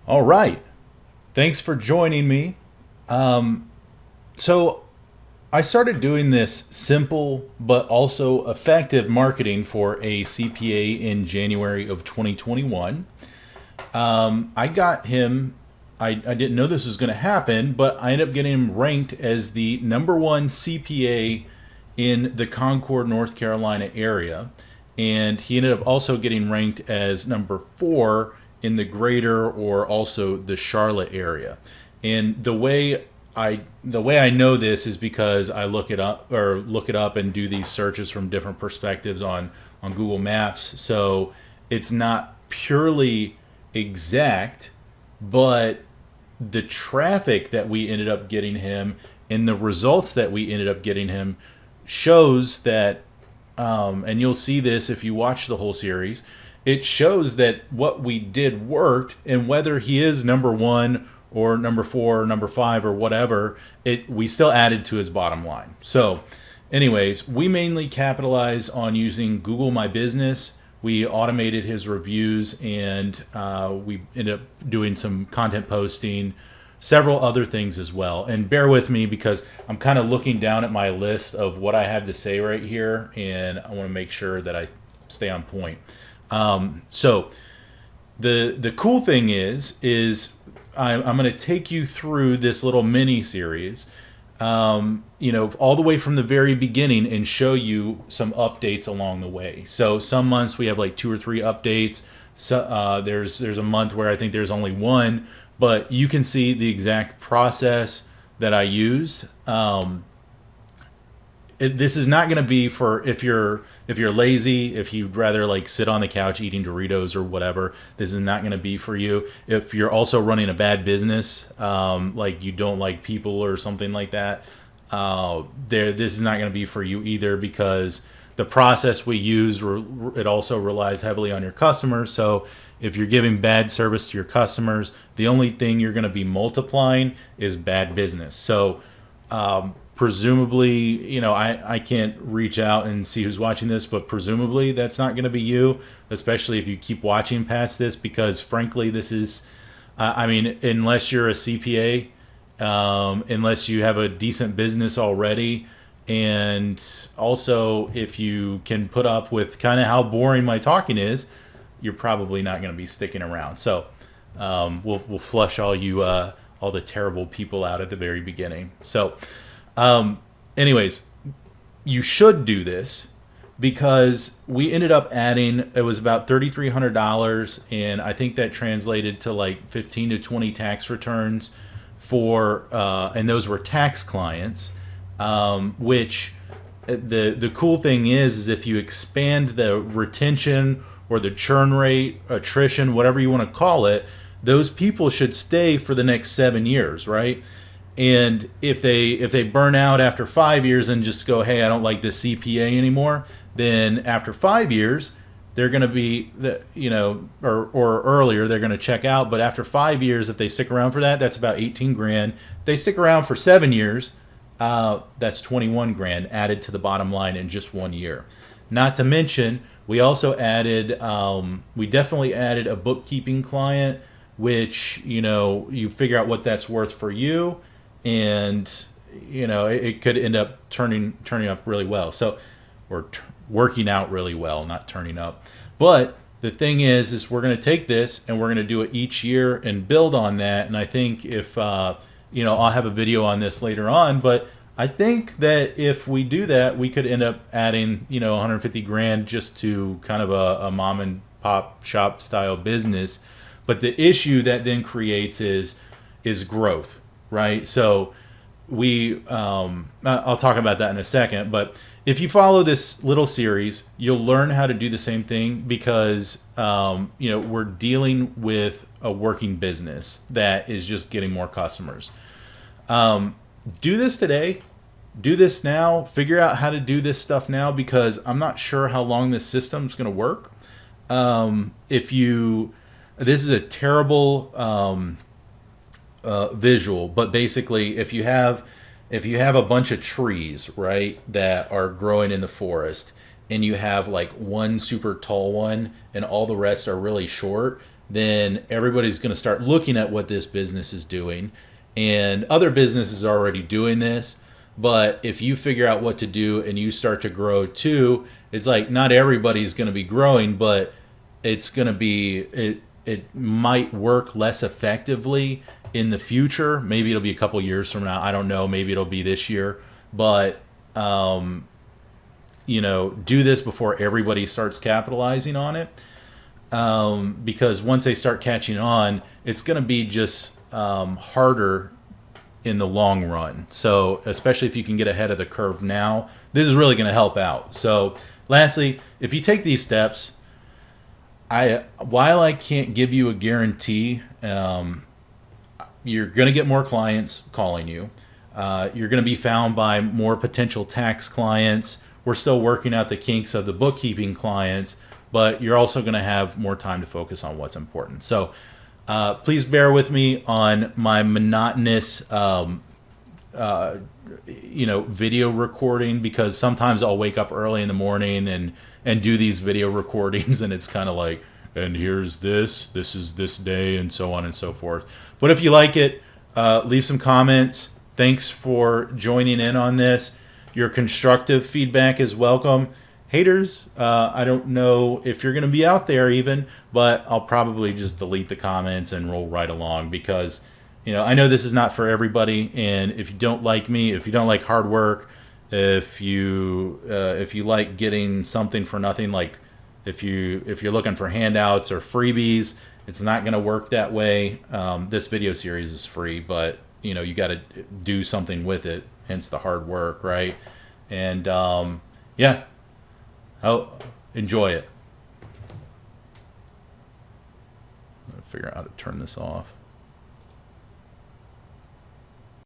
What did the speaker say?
All right. Thanks for joining me. So, I started doing this simple but also effective marketing for a CPA in January of 2021. I got him, I didn't know this was going to happen, but I ended up getting him ranked as the number one CPA in the Concord, North Carolina area. And he ended up also getting ranked as number four in the greater or also the Charlotte area. And the way I know this is because I look it up and do these searches from different perspectives on Google Maps. So it's not purely exact, but the traffic that we ended up getting him and the results that we ended up getting him shows that, and you'll see this if you watch the whole series, it shows that what we did worked, and whether he is number one or number four or number five or whatever, we still added to his bottom line. So, anyways, we mainly capitalize on using Google My Business. We automated his reviews, and we ended up doing some content posting, several other things as well. And bear with me because I'm kind of looking down at my list of what I have to say right here, and I want to make sure that I stay on point. So the cool thing is I'm going to take you through this little mini series, all the way from the very beginning and show you some updates along the way. So some months we have like 2 or 3 updates. So there's a month where I think there's only one, but you can see the exact process that I used. This is not going to be for if you're lazy, if you'd rather like sit on the couch eating Doritos or whatever. This is not going to be for you. If you're also running a bad business, like you don't like people or something like that, this is not going to be for you either, because the process we use, it also relies heavily on your customers. So if you're giving bad service to your customers, the only thing you're going to be multiplying is bad business. So presumably, I can't reach out and see who's watching this, but presumably that's not going to be you, especially if you keep watching past this, because frankly, this is, unless you're a CPA, unless you have a decent business already, and also if you can put up with kind of how boring my talking is, you're probably not going to be sticking around. So we'll flush all the terrible people out at the very beginning. So anyways, you should do this because we ended up adding, it was about $3,300, and I think that translated to like 15 to 20 tax returns for, and those were tax clients, which the cool thing is if you expand the retention or the churn rate, attrition, whatever you want to call it, those people should stay for the next 7 years, right? And if they burn out after 5 years and just go, hey, I don't like this CPA anymore, then after 5 years, they're going to be, or earlier, they're going to check out. But after 5 years, if they stick around for that, that's about 18 grand. If they stick around for 7 years, that's 21 grand added to the bottom line in just 1 year. Not to mention, we also added, we definitely added a bookkeeping client, which, you figure out what that's worth for you, and it could end up turning up really well. So, or working out really well, not turning up. But the thing is we're going to take this and we're going to do it each year and build on that. And I think if I'll have a video on this later on, but I think that if we do that, we could end up adding 150 grand just to kind of a mom and pop shop style business. But the issue that then creates is growth, right? So I'll talk about that in a second, but if you follow this little series, you'll learn how to do the same thing, because we're dealing with a working business that is just getting more customers. Do this today. Do this now. Figure out how to do this stuff now, because I'm not sure how long this system's going to work. This is a terrible visual, but basically, if you have a bunch of trees, right, that are growing in the forest, and you have like one super tall one and all the rest are really short, then everybody's going to start looking at what this business is doing. And other businesses are already doing this. But if you figure out what to do and you start to grow too, it's like not everybody's going to be growing, but it's going to be, it might work less effectively in the future. Maybe it'll be a couple years from now. I don't know. Maybe it'll be this year. But, you know, do this before everybody starts capitalizing on it. Because once they start catching on, it's going to be just harder in the long run. So especially if you can get ahead of the curve now, this is really going to help out. So lastly, if you take these steps, while I can't give you a guarantee, you're going to get more clients calling you. You're going to be found by more potential tax clients. We're still working out the kinks of the bookkeeping clients, but you're also going to have more time to focus on what's important. So please bear with me on my monotonous, video recording, because sometimes I'll wake up early in the morning and do these video recordings, and it's kind of like, and here's this is this day, and so on and so forth. But if you like it, leave some comments. Thanks for joining in on this. Your constructive feedback is welcome. Haters, I don't know if you're going to be out there even, but I'll probably just delete the comments and roll right along, because, you know, I know this is not for everybody. And if you don't like me, if you don't like hard work, if you like getting something for nothing, like if you're looking for handouts or freebies, it's not going to work that way. This video series is free, but you know, you got to do something with it, hence the hard work, right? And yeah. Oh, enjoy it. I'll figure out how to turn this off.